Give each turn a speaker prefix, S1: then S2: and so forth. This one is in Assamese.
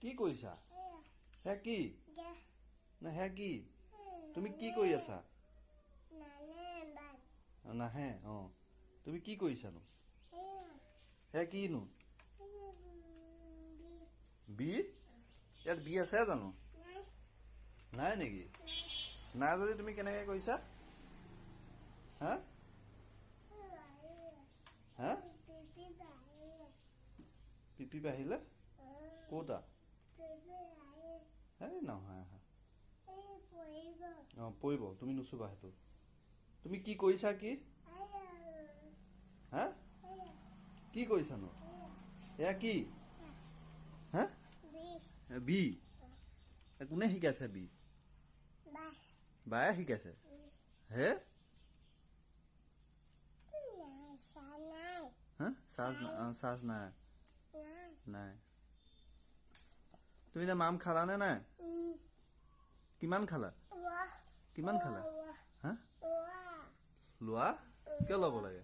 S1: কি কইছা হে কি না হে কি তুমি কি কই আছা নাহে তুমি কি কইছানো হে কিনো বি ইয়াত বি আছে জানো নাই নেকি নাই যদি তুমি কেনেকে কৈছা হা হা পিপি বাহিলে ক'তা এই নহয় আহা পৰিব তুমি নুচুবা সেইটো তুমি কি কৈছা কি হা কি কৈছানো এয়া কি হা বি কোনে শিকাইছে বি বায়ে শিকাইছে হে হা চাৰ্জ নাই নাই তুমি এতিয়া মাম খালানে নাই কিমান খালা কিমান খালা হা লোৱা কিয় ল'ব লাগে